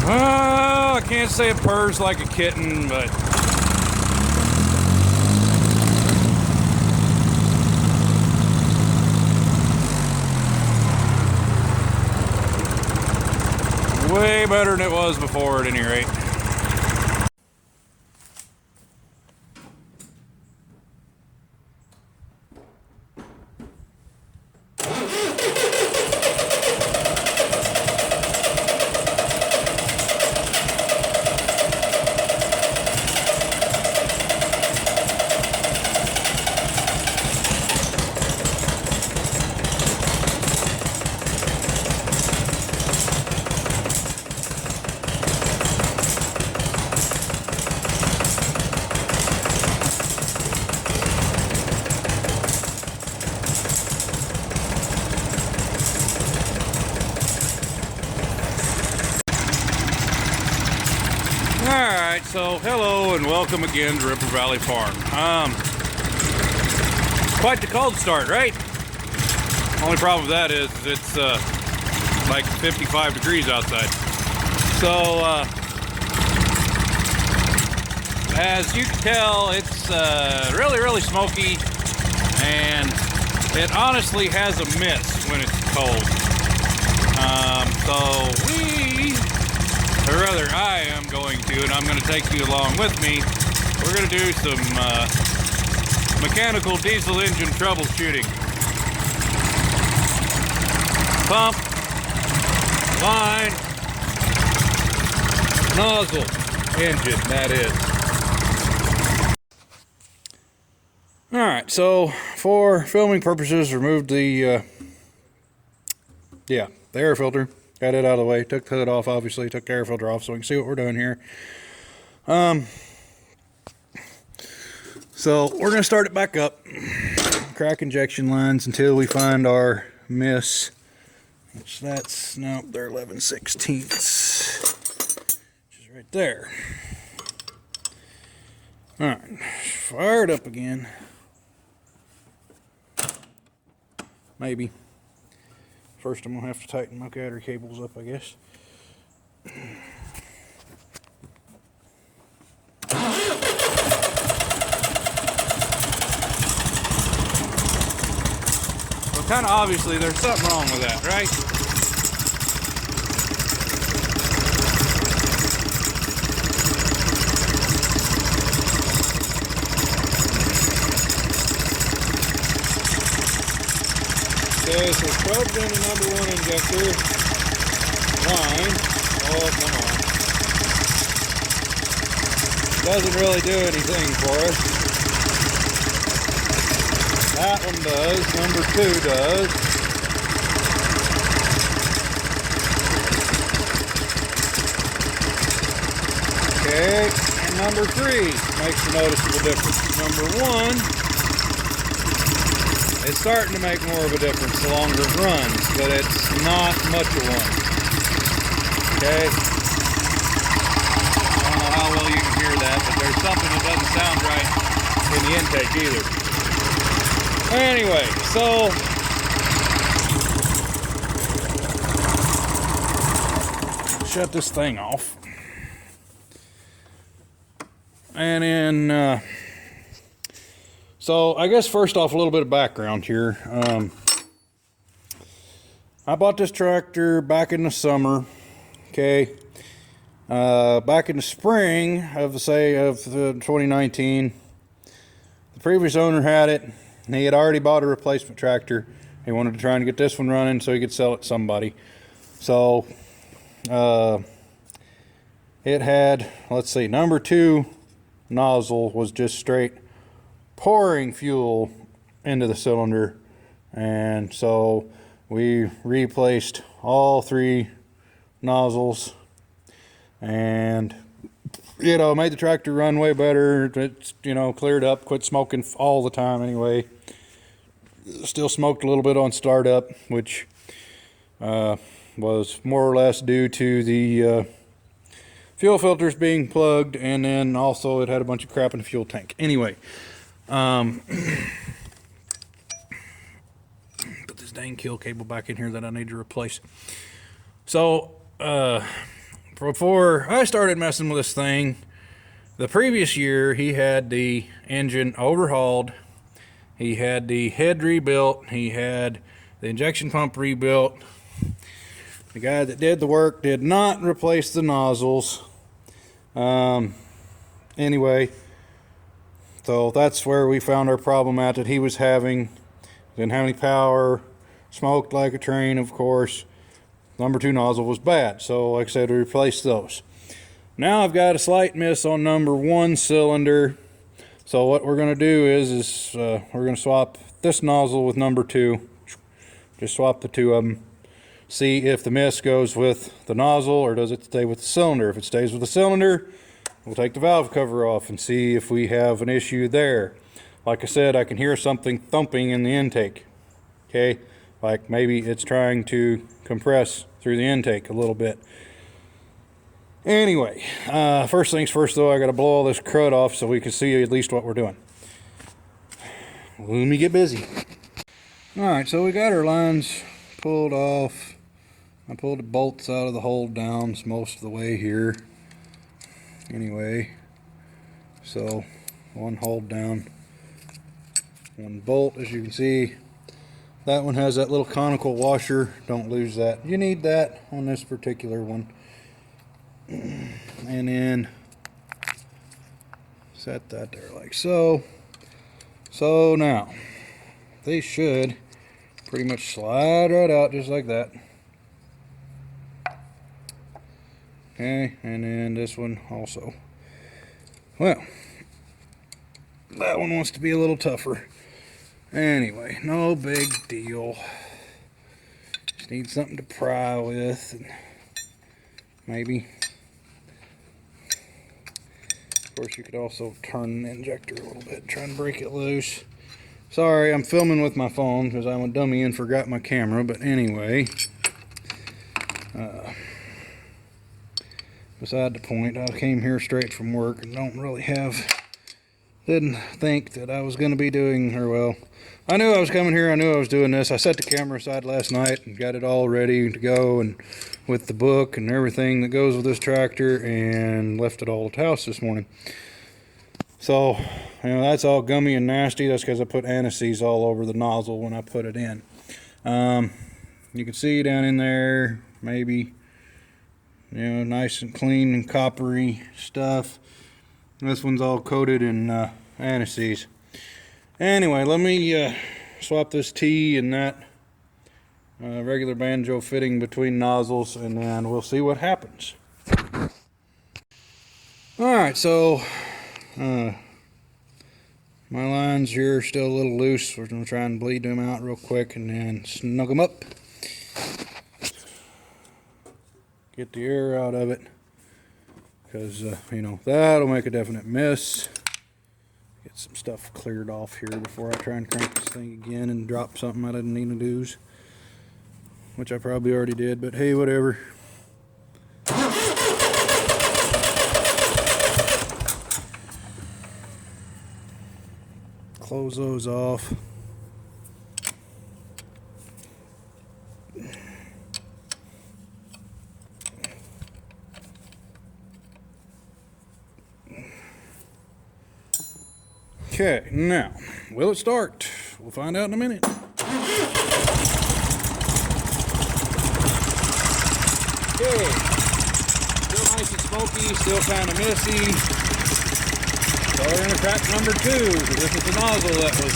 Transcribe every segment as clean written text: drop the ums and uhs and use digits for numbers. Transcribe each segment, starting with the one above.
I can't say it purrs like a kitten, but way better than it was before at any rate. Alright, so hello and welcome again to Ripper Valley Farm. Quite the cold start, right? Only problem with that is it's like 55 degrees outside. So as you can tell, it's really smoky, and it honestly has a mist when it's cold. Or rather, I am going to, and I'm going to take you along with me. We're going to do some mechanical diesel engine troubleshooting. Pump, line, nozzle, engine, that is. Alright, so for filming purposes, removed the air filter. Got it out of the way, took the hood off, obviously, took the air filter off so we can see what we're doing here. So we're going to start it back up, crack injection lines until we find our miss, which that's, no, they're 11/16, which is right there. Alright, fire it up again. Maybe. First, I'm going to have to tighten my battery cables up, I guess. Well, kind of obviously, there's something wrong with that, right? Okay, so probed in the number 1 injector line. Oh, come on. Doesn't really do anything for us. That one does. Number 2 does. Okay, and number 3 makes a noticeable difference. Number 1, it's starting to make more of a difference the longer it runs, but it's not much of one. Okay? I don't know how well you can hear that, but there's something that doesn't sound right in the intake either. Anyway, so shut this thing off. And then so I guess first off, a little bit of background here. I bought this tractor back in the summer, okay. Back in the spring of 2019, the previous owner had it, and he had already bought a replacement tractor. He wanted to try and get this one running so he could sell it to somebody. So it had, let's see, number 2 nozzle was just straight pouring fuel into the cylinder, and so we replaced all 3 nozzles, and made the tractor run way better. It's cleared up, quit smoking all the time anyway. Still smoked a little bit on startup, which was more or less due to the fuel filters being plugged, and then also it had a bunch of crap in the fuel tank. Anyway, put this dang kill cable back in here that I need to replace. So before I started messing with this thing, the previous year he had the engine overhauled, he had the head rebuilt, he had the injection pump rebuilt. The guy that did the work did not replace the nozzles. Anyway, so that's where we found our problem at, that he was having. Didn't have any power, smoked like a train, of course. Number 2 nozzle was bad, so like I said, we replaced those. Now I've got a slight miss on number 1 cylinder. So what we're going to do is we're going to swap this nozzle with number 2. Just swap the 2 of them. See if the miss goes with the nozzle or does it stay with the cylinder. If it stays with the cylinder, we'll take the valve cover off and see if we have an issue there. Like I said, I can hear something thumping in the intake. Okay, like maybe it's trying to compress through the intake a little bit. Anyway, first things first though, I got to blow all this crud off so we can see at least what we're doing. Let me get busy. Alright, so we got our lines pulled off. I pulled the bolts out of the hold downs most of the way here. Anyway, so one hold down, one bolt, as you can see. That one has that little conical washer. Don't lose that. You need that on this particular one. And then set that there like so. So now they should pretty much slide right out just like that. Okay, and then this one also. Well, that one wants to be a little tougher. Anyway, no big deal. Just need something to pry with, and maybe. Of course, you could also turn the injector a little bit, try and break it loose. Sorry, I'm filming with my phone because I'm a dummy and forgot my camera. But anyway, beside the point, I came here straight from work and didn't think that I was going to be doing, or well, I knew I was coming here, I knew I was doing this. I set the camera aside last night and got it all ready to go, and with the book and everything that goes with this tractor, and left it all at the house this morning. So, that's all gummy and nasty. That's because I put anise all over the nozzle when I put it in. You can see down in there, maybe, nice and clean and coppery stuff. This one's all coated in anise. Anyway, let me swap this T and that regular banjo fitting between nozzles, and then we'll see what happens. Alright, so my lines here are still a little loose. We're going to try and bleed them out real quick and then snug them up. Get the air out of it, because that'll make a definite miss. Get some stuff cleared off here before I try and crank this thing again and drop something I didn't need to do, which I probably already did, but hey, whatever. Close those off. Okay, now, will it start? We'll find out in a minute. Okay, still nice and smoky, still kind of messy. So we're going to crack number 2, because this is the nozzle that was.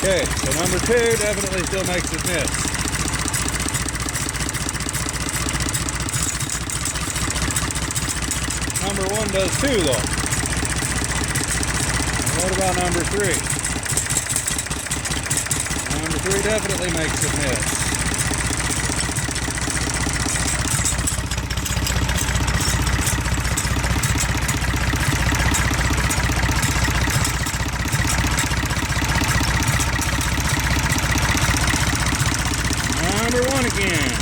Okay, so number 2 definitely still makes it miss. Number 1 does too, though. What about number 3? Number 3 definitely makes it miss. Number 1 again.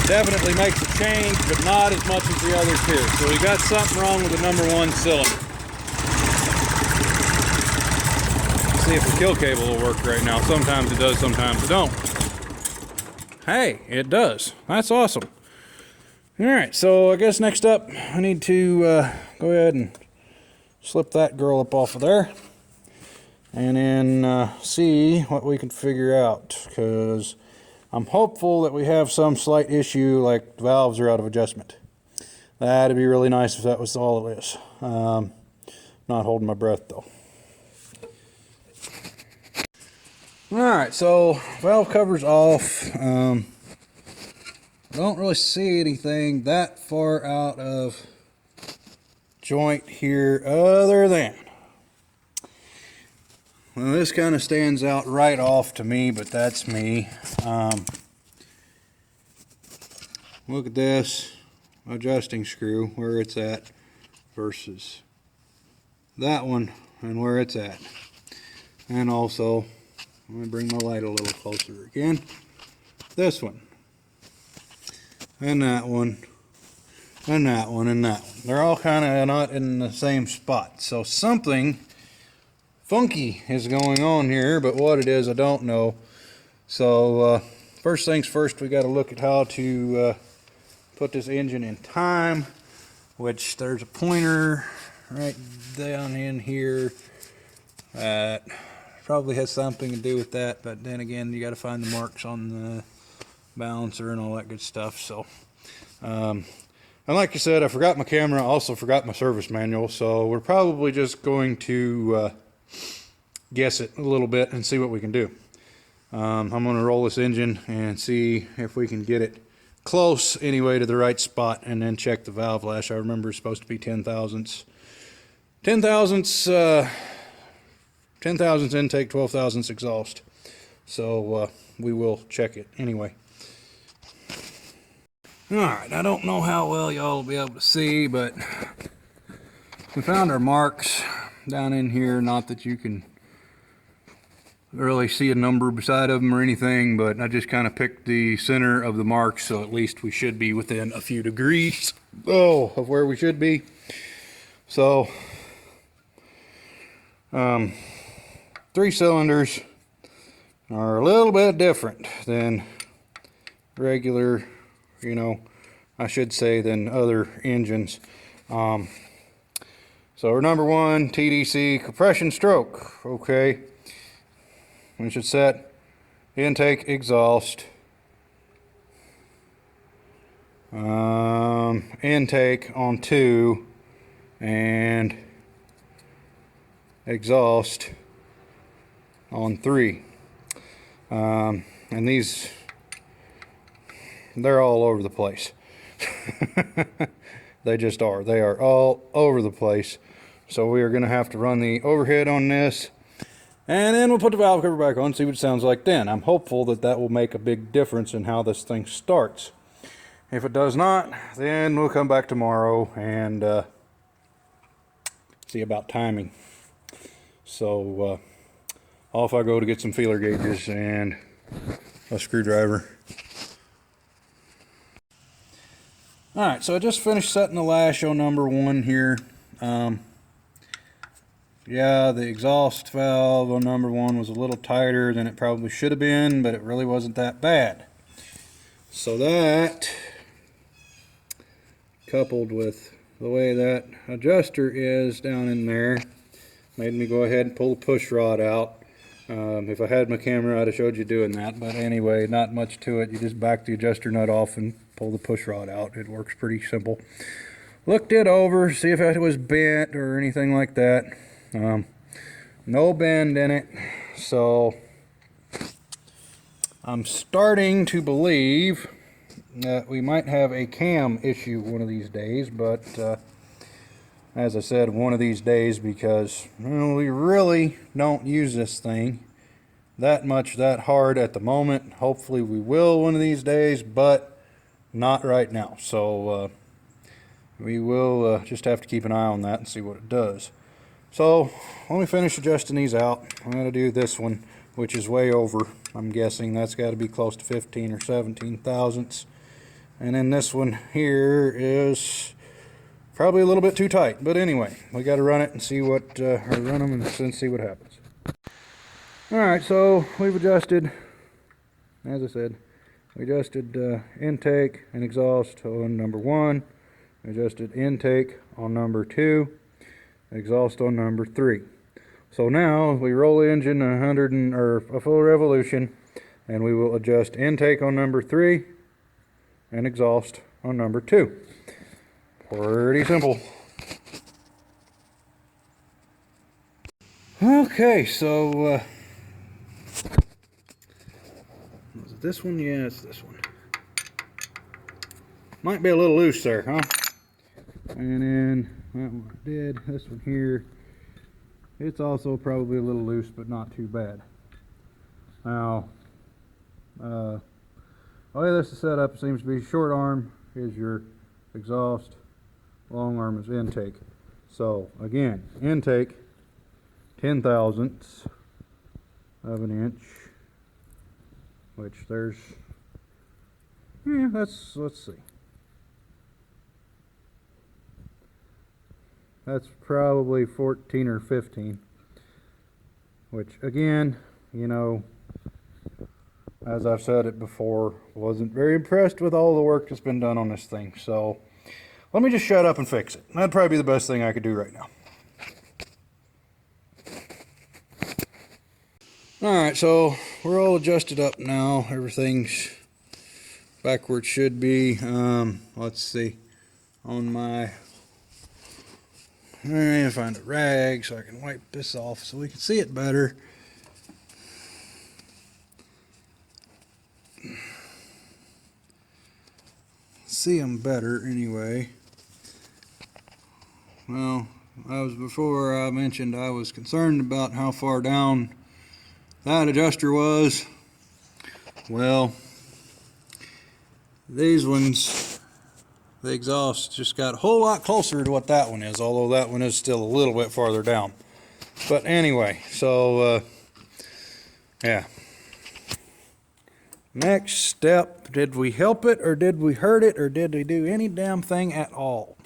Definitely makes a change, but not as much as the other 2. So we got something wrong with the number 1 cylinder. see if the kill cable will work right now. Sometimes it does, sometimes it don't. Hey, it does. That's awesome. All right, so I guess next up, I need to go ahead and slip that girl up off of there. And then see what we can figure out, because I'm hopeful that we have some slight issue, like the valves are out of adjustment. That'd be really nice if that was all it is. Not holding my breath though. Alright, so valve cover's off. I don't really see anything that far out of joint here other than, well, this kind of stands out right off to me, but that's me. Look at this adjusting screw, where it's at versus that one and where it's at. And also, let me bring my light a little closer again. This one, and that one, and that one, and that one. They're all kind of not in the same spot. So something funky is going on here, but what it is I don't know. So first things first, we got to look at how to put this engine in time, which there's a pointer right down in here that probably has something to do with that, but then again, you got to find the marks on the balancer and all that good stuff. So and like I said, I forgot my camera, I also forgot my service manual, so we're probably just going to guess it a little bit and see what we can do. I'm going to roll this engine and see if we can get it close anyway to the right spot, and then check the valve lash. I remember it's supposed to be 10 thousandths intake, 12 thousandths exhaust. So we will check it anyway. Alright, I don't know how well y'all will be able to see, but we found our marks down in here. Not that you can really see a number beside of them or anything, but I just kind of picked the center of the marks, so at least we should be within a few degrees of where we should be. So 3 cylinders are a little bit different than regular, you know, I should say, than other engines. So our number one, TDC compression stroke. Okay, we should set intake, exhaust, intake on 2 and exhaust on 3. And these, they're all over the place. They just are. They are all over the place. So we are going to have to run the overhead on this, and then we'll put the valve cover back on, see what it sounds like then. I'm hopeful that that will make a big difference in how this thing starts. If it does not, then we'll come back tomorrow and see about timing. So off I go to get some feeler gauges and a screwdriver. Alright, so I just finished setting the lash on number 1 here. Yeah, the exhaust valve on number 1 was a little tighter than it probably should have been, but it really wasn't that bad. So that, coupled with the way that adjuster is down in there, made me go ahead and pull the push rod out. If I had my camera, I'd have showed you doing that, but anyway, not much to it. You just back the adjuster nut off and pull the push rod out. It works pretty simple. Looked it over, see if it was bent or anything like that. No bend in it, so I'm starting to believe that we might have a cam issue one of these days, but as I said, one of these days, because, well, we really don't use this thing that much, that hard at the moment. Hopefully we will one of these days, but not right now. So we will just have to keep an eye on that and see what it does. So let me finish adjusting these out. I'm going to do this one, which is way over. I'm guessing that's got to be close to 15 or 17 thousandths. And then this one here is probably a little bit too tight. But anyway, we got to run it and see what, or run them and see what happens. Alright, so we've adjusted, as I said, we adjusted intake and exhaust on number 1, adjusted intake on number 2, exhaust on number 3. So now we roll the engine a full revolution, and we will adjust intake on number 3 and exhaust on number 2. Pretty simple. Okay, so was it this one? Yeah, it's this one. Might be a little loose there, huh? And then that one did. This one here, it's also probably a little loose, but not too bad. Now, the way this is set up seems to be short arm is your exhaust, long arm is intake. So again, intake 0.10 of an inch, which there's, yeah, let's see. That's probably 14 or 15, which again, you know, as I've said it before, wasn't very impressed with all the work that's been done on this thing. So let me just shut up and fix it. That'd probably be the best thing I could do right now. Alright, so we're all adjusted up now. Everything's back where it should be. Let's see. On my... I'm going to find a rag so I can wipe this off so we can see it better. See them better anyway. Well, before I mentioned I was concerned about how far down that adjuster was. Well, these ones, the exhaust just got a whole lot closer to what that one is, although that one is still a little bit farther down. But anyway, so yeah. Next step, did we help it or did we hurt it or did we do any damn thing at all?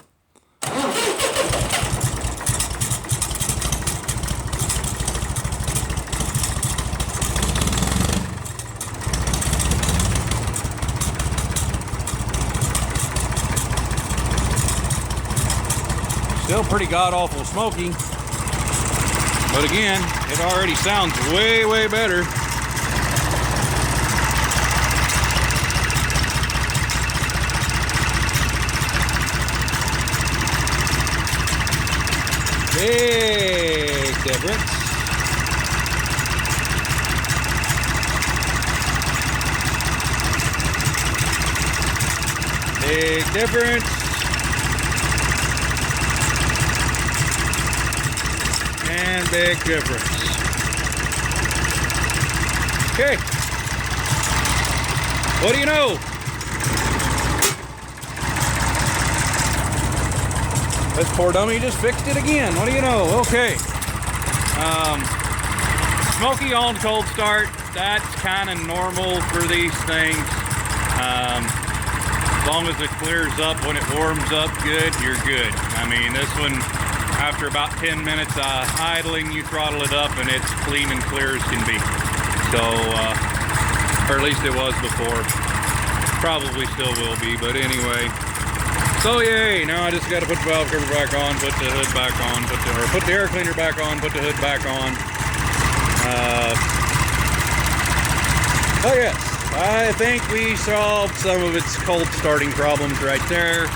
Still pretty god-awful smoky, but again, it already sounds way, way better. Big difference. Big difference. And big difference. Okay. What do you know? This poor dummy just fixed it again. What do you know? Okay. Smoky on cold start. That's kind of normal for these things. As long as it clears up when it warms up good, you're good. I mean, this one, after about 10 minutes idling, you throttle it up and it's clean and clear as can be. So, or at least it was before. Probably still will be, but anyway. So yay, now I just got to put the valve cover back on, put the hood back on, put the air cleaner back on, put the hood back on. Oh yes, I think we solved some of its cold starting problems right there.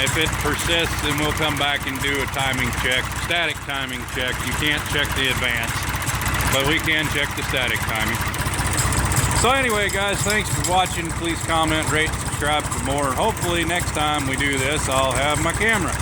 If it persists, then we'll come back and do a timing check, static timing check. You can't check the advance, but we can check the static timing. So anyway, guys, thanks for watching. Please comment, rate, subscribe for more. Hopefully next time we do this, I'll have my camera.